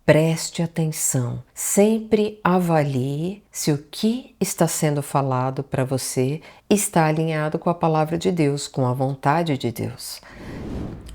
preste atenção, sempre avalie se o que está sendo falado para você está alinhado com a palavra de Deus, com a vontade de Deus.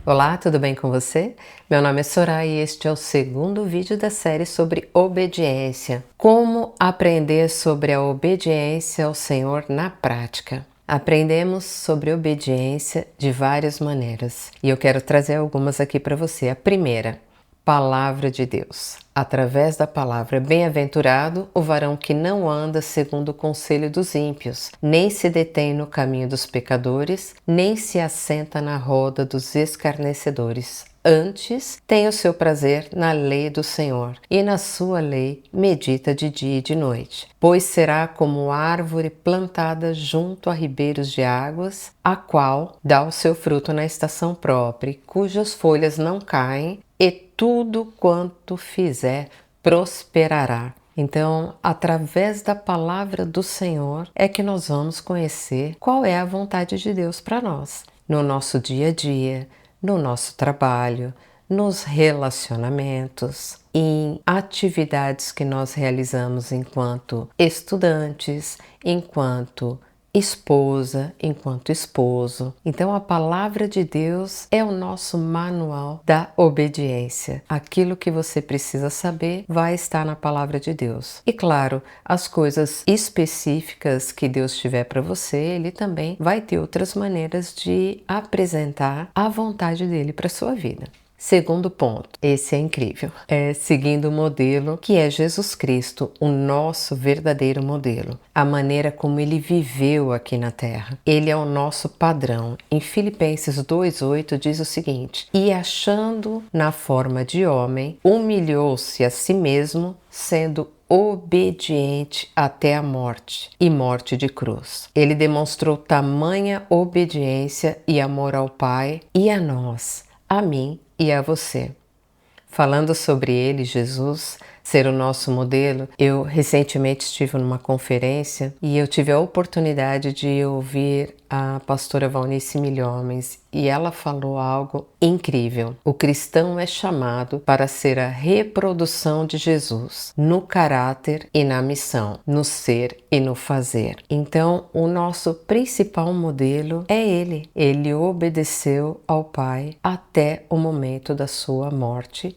Olá, tudo bem com você? Meu nome é Soraya e este é o segundo vídeo da série sobre obediência. Como aprender sobre a obediência ao Senhor na prática. Aprendemos sobre obediência de várias maneiras e eu quero trazer algumas aqui para você. A primeira, Palavra de Deus. Através da palavra, bem-aventurado o varão que não anda segundo o conselho dos ímpios, nem se detém no caminho dos pecadores, nem se assenta na roda dos escarnecedores. Antes, tem o seu prazer na lei do Senhor, e na sua lei medita de dia e de noite. Pois será como árvore plantada junto a ribeiros de águas, a qual dá o seu fruto na estação própria, e cujas folhas não caem, e tudo quanto fizer prosperará. Então, através da palavra do Senhor é que nós vamos conhecer qual é a vontade de Deus para nós, no nosso dia a dia, no nosso trabalho, nos relacionamentos, em atividades que nós realizamos enquanto estudantes, enquanto esposa, enquanto esposo. Então a palavra de Deus é o nosso manual da obediência. Aquilo que você precisa saber vai estar na palavra de Deus. E claro, as coisas específicas que Deus tiver para você, Ele também vai ter outras maneiras de apresentar a vontade dele para sua vida. Segundo ponto, esse é incrível, é seguindo o modelo que é Jesus Cristo, o nosso verdadeiro modelo, a maneira como ele viveu aqui na terra. Ele é o nosso padrão. Em Filipenses 2:8 diz o seguinte: e achando na forma de homem, humilhou-se a si mesmo, sendo obediente até a morte e morte de cruz. Ele demonstrou tamanha obediência e amor ao Pai e a nós, a mim e a você. Falando sobre ele, Jesus, ser o nosso modelo, eu recentemente estive numa conferência e eu tive a oportunidade de ouvir a pastora Valnice Milhomens e ela falou algo incrível. O cristão é chamado para ser a reprodução de Jesus no caráter e na missão, no ser e no fazer. Então, o nosso principal modelo é ele. Ele obedeceu ao Pai até o momento da sua morte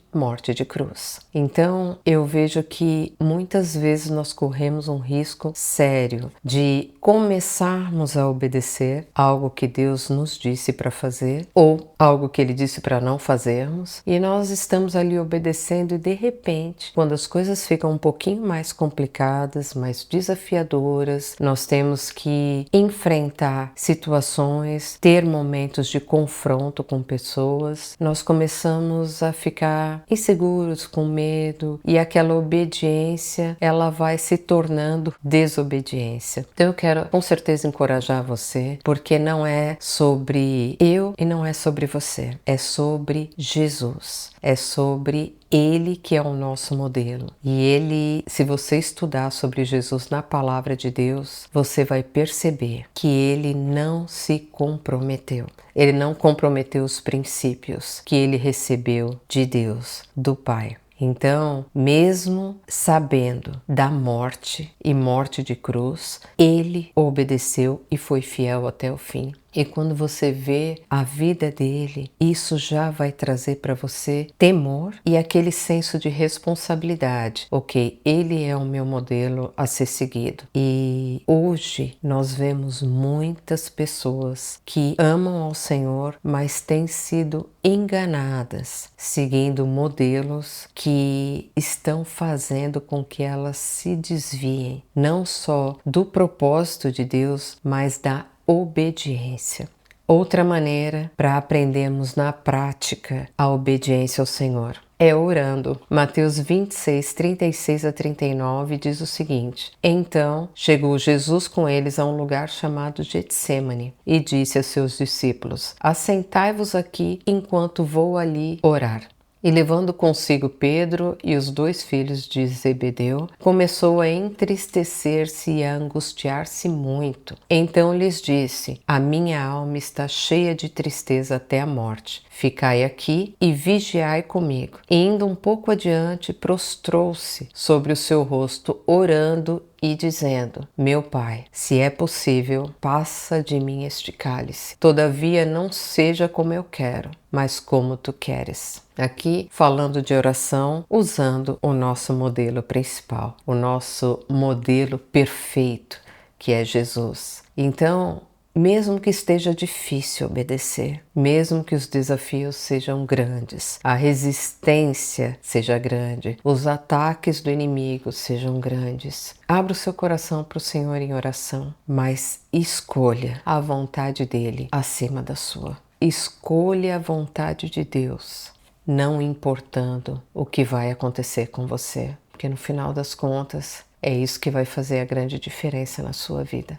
de cruz. Então, eu vejo que muitas vezes nós corremos um risco sério de começarmos a obedecer algo que Deus nos disse para fazer ou algo que Ele disse para não fazermos e nós estamos ali obedecendo e de repente, quando as coisas ficam um pouquinho mais complicadas, mais desafiadoras, nós temos que enfrentar situações, ter momentos de confronto com pessoas, nós começamos a ficar inseguros, com medo e aquela obediência ela vai se tornando desobediência. Então eu quero com certeza encorajar você, porque não é sobre eu e não é sobre você, é sobre Jesus, é sobre Ele que é o nosso modelo. E Ele, se você estudar sobre Jesus na palavra de Deus, você vai perceber que Ele não se comprometeu. Ele não comprometeu os princípios que Ele recebeu de Deus, do Pai. Então, mesmo sabendo da morte e morte de cruz, Ele obedeceu e foi fiel até o fim. E quando você vê a vida dele, isso já vai trazer para você temor e aquele senso de responsabilidade. Ok, ele é o meu modelo a ser seguido. E hoje nós vemos muitas pessoas que amam ao Senhor, mas têm sido enganadas, seguindo modelos que estão fazendo com que elas se desviem, não só do propósito de Deus, mas da obediência. Outra maneira para aprendermos na prática a obediência ao Senhor é orando. Mateus 26, 36 a 39 diz o seguinte: então chegou Jesus com eles a um lugar chamado Getsêmani e disse a seus discípulos: assentai-vos aqui enquanto vou ali orar. E levando consigo Pedro e os 2 filhos de Zebedeu, começou a entristecer-se e a angustiar-se muito. Então lhes disse: a minha alma está cheia de tristeza até a morte. Ficai aqui e vigiai comigo. E indo um pouco adiante, prostrou-se sobre o seu rosto, orando e dizendo: meu Pai, se é possível, passa de mim este cálice. Todavia não seja como eu quero, mas como tu queres. Aqui falando de oração, usando o nosso modelo principal, o nosso modelo perfeito, que é Jesus. Então, mesmo que esteja difícil obedecer, mesmo que os desafios sejam grandes, a resistência seja grande, os ataques do inimigo sejam grandes, abra o seu coração para o Senhor em oração, mas escolha a vontade dele acima da sua. Escolha a vontade de Deus, não importando o que vai acontecer com você, porque no final das contas é isso que vai fazer a grande diferença na sua vida.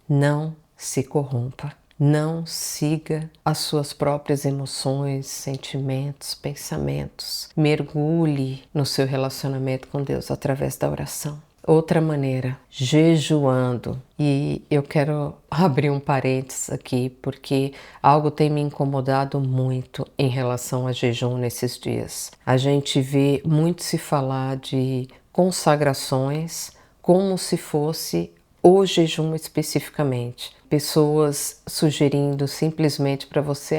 Não se corrompa, não siga as suas próprias emoções, sentimentos, pensamentos. Mergulhe no seu relacionamento com Deus através da oração. Outra maneira, jejuando. E eu quero abrir um parênteses aqui, porque algo tem me incomodado muito em relação a jejum nesses dias. A gente vê muito se falar de consagrações como se fosse o jejum especificamente. Pessoas sugerindo simplesmente para você,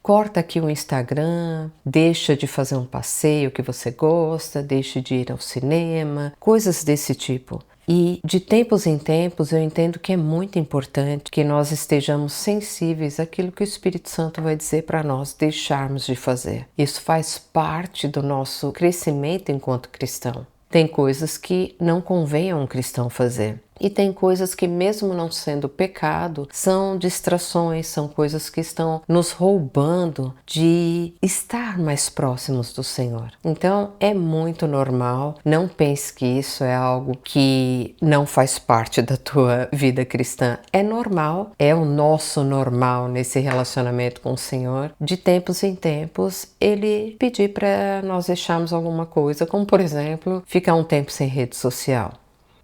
corta aqui o Instagram, deixa de fazer um passeio que você gosta, deixa de ir ao cinema, coisas desse tipo. E de tempos em tempos eu entendo que é muito importante que nós estejamos sensíveis àquilo que o Espírito Santo vai dizer para nós deixarmos de fazer. Isso faz parte do nosso crescimento enquanto cristão. Tem coisas que não convém a um cristão fazer. E tem coisas que, mesmo não sendo pecado, são distrações, são coisas que estão nos roubando de estar mais próximos do Senhor. Então, é muito normal. Não pense que isso é algo que não faz parte da tua vida cristã. É normal, é o nosso normal nesse relacionamento com o Senhor. De tempos em tempos, Ele pedir para nós deixarmos alguma coisa, como, por exemplo, ficar um tempo sem rede social.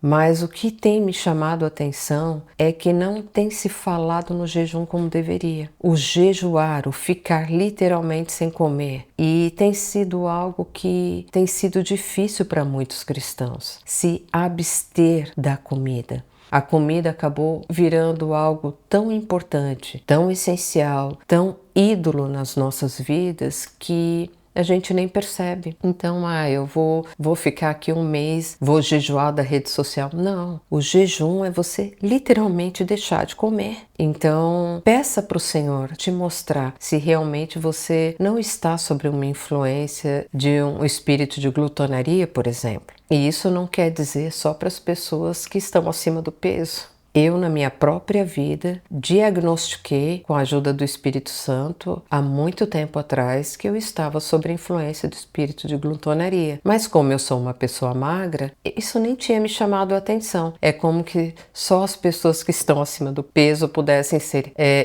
Mas o que tem me chamado a atenção é que não tem se falado no jejum como deveria. O jejuar, o ficar literalmente sem comer. E tem sido algo que tem sido difícil para muitos cristãos. Se abster da comida. A comida acabou virando algo tão importante, tão essencial, tão ídolo nas nossas vidas que a gente nem percebe. Então, eu vou ficar aqui um mês, vou jejuar da rede social. Não, o jejum é você literalmente deixar de comer. Então, peça para o Senhor te mostrar se realmente você não está sob uma influência de um espírito de glutonaria, por exemplo. E isso não quer dizer só para as pessoas que estão acima do peso. Eu, na minha própria vida, diagnostiquei, com a ajuda do Espírito Santo, há muito tempo atrás, que eu estava sob a influência do espírito de glutonaria. Mas como eu sou uma pessoa magra, isso nem tinha me chamado a atenção. É como que só as pessoas que estão acima do peso pudessem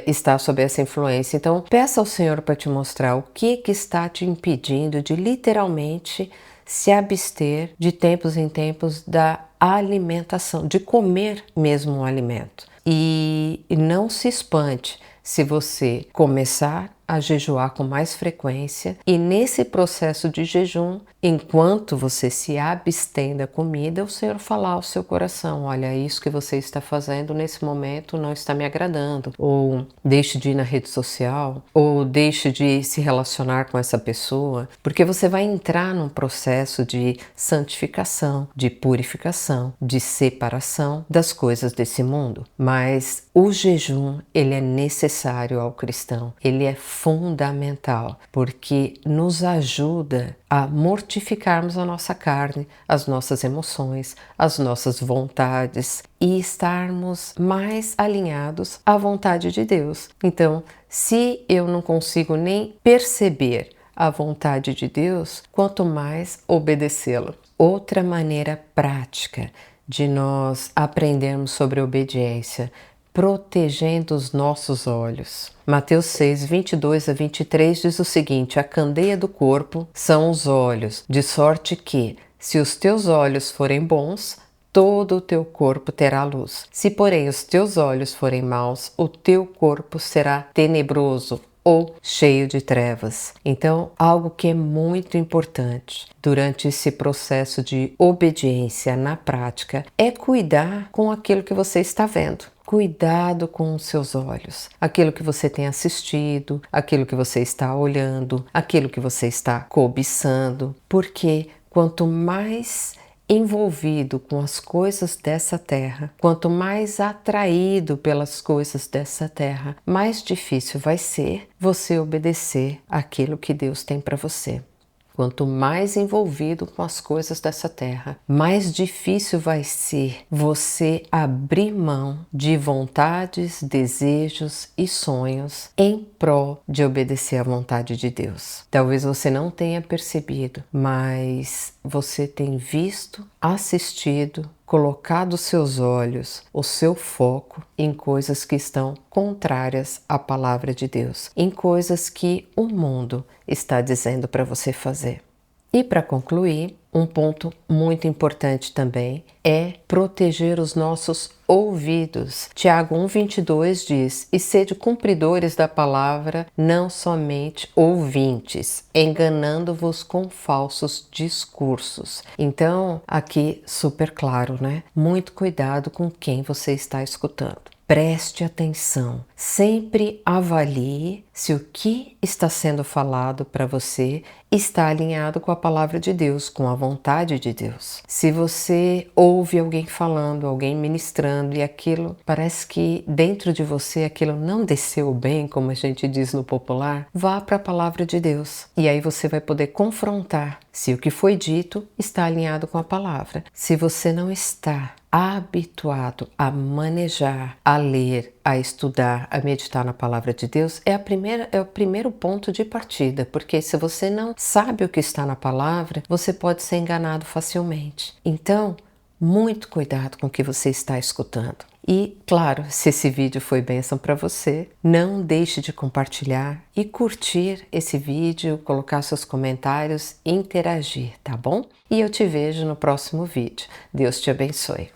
estar sob essa influência. Então, peça ao Senhor para te mostrar o que está te impedindo de literalmente se abster de tempos em tempos da alimentação, de comer mesmo um alimento. E não se espante se você começar a jejuar com mais frequência e nesse processo de jejum, enquanto você se abstém da comida, o Senhor falar ao seu coração: olha, isso que você está fazendo nesse momento não está me agradando, ou deixe de ir na rede social, ou deixe de se relacionar com essa pessoa, porque você vai entrar num processo de santificação, de purificação, de separação das coisas desse mundo. Mas o jejum, ele é necessário ao cristão, ele é fundamental, porque nos ajuda a mortificarmos a nossa carne, as nossas emoções, as nossas vontades e estarmos mais alinhados à vontade de Deus. Então, se eu não consigo nem perceber a vontade de Deus, quanto mais obedecê-lo. Outra maneira prática de nós aprendermos sobre obediência: protegendo os nossos olhos. Mateus 6, 22 a 23 diz o seguinte: a candeia do corpo são os olhos, de sorte que, se os teus olhos forem bons, todo o teu corpo terá luz. Se, porém, os teus olhos forem maus, o teu corpo será tenebroso ou cheio de trevas. Então, algo que é muito importante durante esse processo de obediência na prática é cuidar com aquilo que você está vendo. Cuidado com os seus olhos, aquilo que você tem assistido, aquilo que você está olhando, aquilo que você está cobiçando, porque quanto mais envolvido com as coisas dessa terra, quanto mais atraído pelas coisas dessa terra, mais difícil vai ser você obedecer aquilo que Deus tem para você. Quanto mais envolvido com as coisas dessa terra, mais difícil vai ser você abrir mão de vontades, desejos e sonhos em prol de obedecer à vontade de Deus. Talvez você não tenha percebido, mas você tem visto, assistido, colocado seus olhos, o seu foco em coisas que estão contrárias à palavra de Deus, em coisas que o mundo está dizendo para você fazer. E para concluir, um ponto muito importante também é proteger os nossos ouvidos. Tiago 1,22 diz: e sede cumpridores da palavra, não somente ouvintes, enganando-vos com falsos discursos. Então, aqui super claro, né? Muito cuidado com quem você está escutando. Preste atenção, sempre avalie se o que está sendo falado para você está alinhado com a palavra de Deus, com a vontade de Deus. Se você ouve alguém falando, alguém ministrando e aquilo parece que dentro de você aquilo não desceu bem, como a gente diz no popular, vá para a palavra de Deus e aí você vai poder confrontar se o que foi dito está alinhado com a palavra. Se você não está habituado a manejar, a ler, a estudar, a meditar na palavra de Deus, é o primeiro ponto de partida, porque se você não sabe o que está na palavra, você pode ser enganado facilmente. Então, muito cuidado com o que você está escutando. E, claro, se esse vídeo foi bênção para você, não deixe de compartilhar e curtir esse vídeo, colocar seus comentários e interagir, tá bom? E eu te vejo no próximo vídeo. Deus te abençoe.